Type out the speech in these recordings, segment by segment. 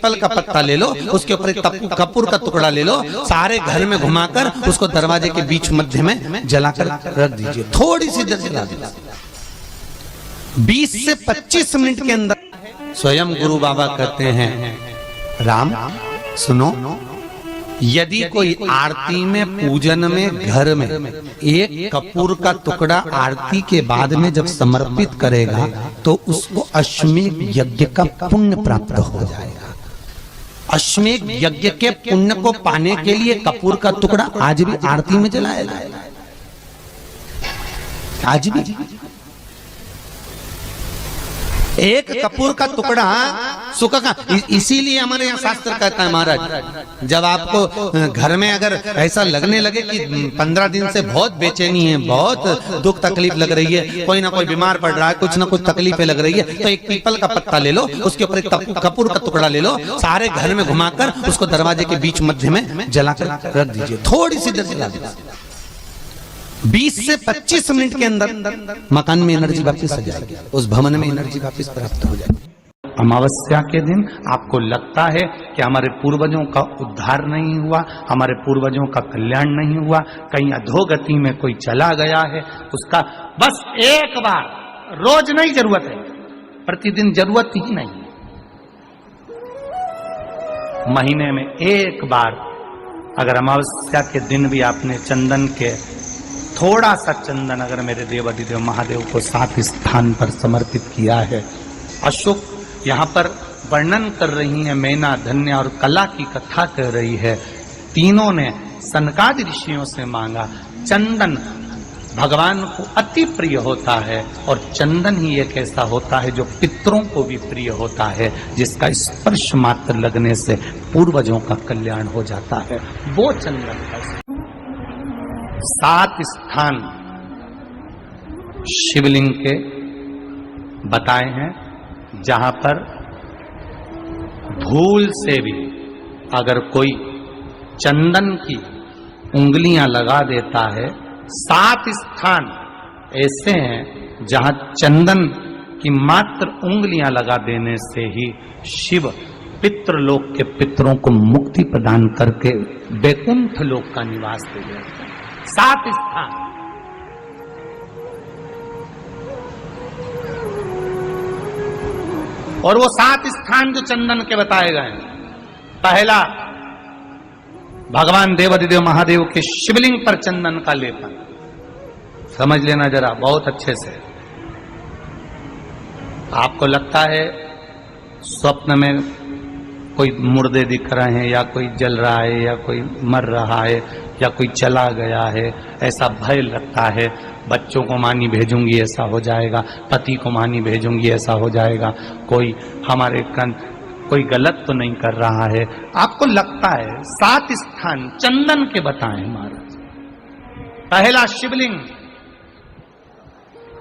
People का पत्ता ले लो, उसके ऊपर एक कपूर का टुकड़ा ले लो, सारे घर में घुमाकर उसको दरवाजे के बीच मध्य में जलाकर रख दीजिए, थोड़ी सी देर जला दीजिए। 20 से 25 मिनट के अंदर स्वयं गुरु बाबा कहते हैं, राम सुनो, यदि कोई आरती में पूजन में घर में एक कपूर का टुकड़ा आरती के बाद में जब समर्पित करेगा तो उसको अश्वमेध यज्ञ का पुण्य प्राप्त हो जाएगा। अश्वमेध यज्ञ के पुण्य को पाने के लिए कपूर का टुकड़ा आज भी आरती में जलाया जाएगा, आज भी। एक कपूर का टुकड़ा सुखा का, इसीलिए हमारे यहाँ शास्त्र कहता है महाराज, जब आपको घर में अगर ऐसा लगने लगे कि 15 दिन से बहुत बेचैनी है, बहुत दुख तकलीफ लग रही है, कोई ना कोई बीमार पड़ रहा है, कुछ ना कुछ तकलीफें लग रही है, तो एक पीपल का पत्ता ले लो, उसके ऊपर एक कपूर का टुकड़ा ले लो, सारे घर में घुमाकर उसको दरवाजे के बीच मध्य में जलाकर रख दीजिए, थोड़ी सी देर जला दीजिए। 20 से 25 मिनट के अंदर मकान में एनर्जी वापस आ जाएगी, उस भवन में एनर्जी वापस प्राप्त हो जाएगी। अमावस्या के दिन आपको लगता है कि हमारे पूर्वजों का उद्धार नहीं हुआ, हमारे पूर्वजों का कल्याण नहीं हुआ, कहीं अधोगति में कोई चला गया है, उसका बस एक बार, रोज नहीं जरूरत है, प्रतिदिन जरूरत ही नहीं, महीने में एक बार अगर अमावस्या के दिन भी आपने चंदन के थोड़ा सा चंदन अगर मेरे देव अधिदेव महादेव को 7 स्थान पर समर्पित किया है। अशोक यहाँ पर वर्णन कर रही है, मैना धन्य और कला की कथा कर रही है। तीनों ने सनकादि ऋषियों से मांगा। चंदन भगवान को अति प्रिय होता है और चंदन ही एक ऐसा होता है जो पितरों को भी प्रिय होता है, जिसका स्पर्श मात्र लगने से पूर्वजों का कल्याण हो जाता है। वो चंदन का 7 स्थान शिवलिंग के बताए हैं, जहां पर भूल से भी अगर कोई चंदन की उंगलियां लगा देता है, 7 स्थान ऐसे हैं जहां चंदन की मात्र उंगलियां लगा देने से ही शिव पितृलोक के पितरों को मुक्ति प्रदान करके वैकुंठ लोक का निवास दे देते हैं। 7 स्थान। और वो 7 स्थान जो चंदन के बताए गए हैं, पहला भगवान देवाधिदेव महादेव के शिवलिंग पर चंदन का लेपन, समझ लेना जरा बहुत अच्छे से। आपको लगता है स्वप्न में कोई मुर्दे दिख रहे हैं, या कोई जल रहा है, या कोई मर रहा है, या कोई चला गया है, ऐसा भय लगता है। बच्चों को मानी भेजूंगी ऐसा हो जाएगा, पति को मानी भेजूंगी ऐसा हो जाएगा, कोई हमारे कोई गलत तो नहीं कर रहा है, आपको लगता है। 7 स्थान चंदन के बताएं महाराज। पहला शिवलिंग,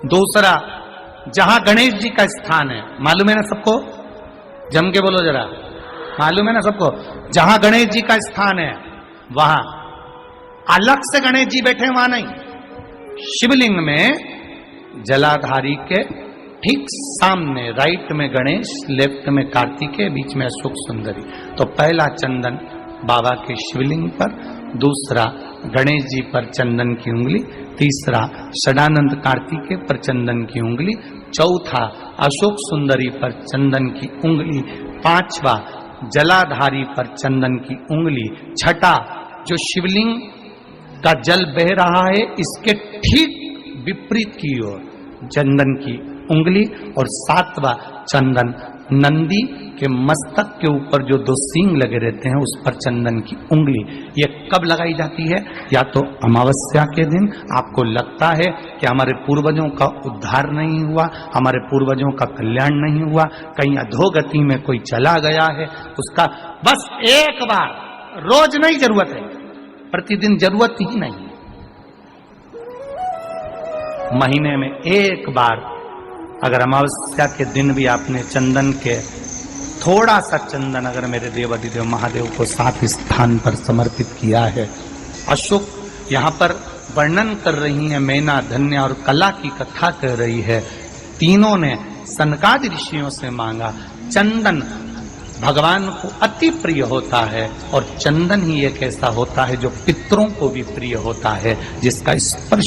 दूसरा जहां गणेश जी का स्थान है, मालूम है ना सबको, जम के बोलो जरा, मालूम है ना सबको, जहां गणेश जी का स्थान है वहां अलग से गणेश जी बैठे, वहां नहीं, शिवलिंग में जलाधारी के ठीक सामने राइट में गणेश, लेफ्ट में कार्तिकेय, बीच में अशोक सुंदरी। तो पहला चंदन बाबा के शिवलिंग पर, दूसरा गणेश जी पर चंदन की उंगली, तीसरा षडानंद कार्तिकेय पर चंदन की उंगली, चौथा अशोक सुंदरी पर चंदन की उंगली, पांचवा जलाधारी पर चंदन की उंगली, छठा जो शिवलिंग का जल बह रहा है इसके ठीक विपरीत की ओर चंदन की उंगली, और 7वां चंदन नंदी के मस्तक के ऊपर जो 2 सींग लगे रहते हैं उस पर चंदन की उंगली। ये कब लगाई जाती है? या तो अमावस्या के दिन आपको लगता है कि हमारे पूर्वजों का उद्धार नहीं हुआ, हमारे पूर्वजों का कल्याण नहीं हुआ, कहीं अधोगति में कोई चला गया है, उसका बस एक बार, रोज नहीं जरूरत है, प्रतिदिन जरूरत ही नहीं, महीने में एक बार अगर अमावस्या के दिन भी आपने चंदन के थोड़ा सा चंदन अगर मेरे देव अधिदेव महादेव को 7 स्थान पर समर्पित किया है। अशोक यहाँ पर वर्णन कर रही है, मैना धन्य और कला की कथा कर रही है। तीनों ने सनकादि ऋषियों से मांगा। चंदन भगवान को अति प्रिय होता है और चंदन ही एक ऐसा होता है जो पितरों को भी प्रिय होता है, जिसका स्पर्श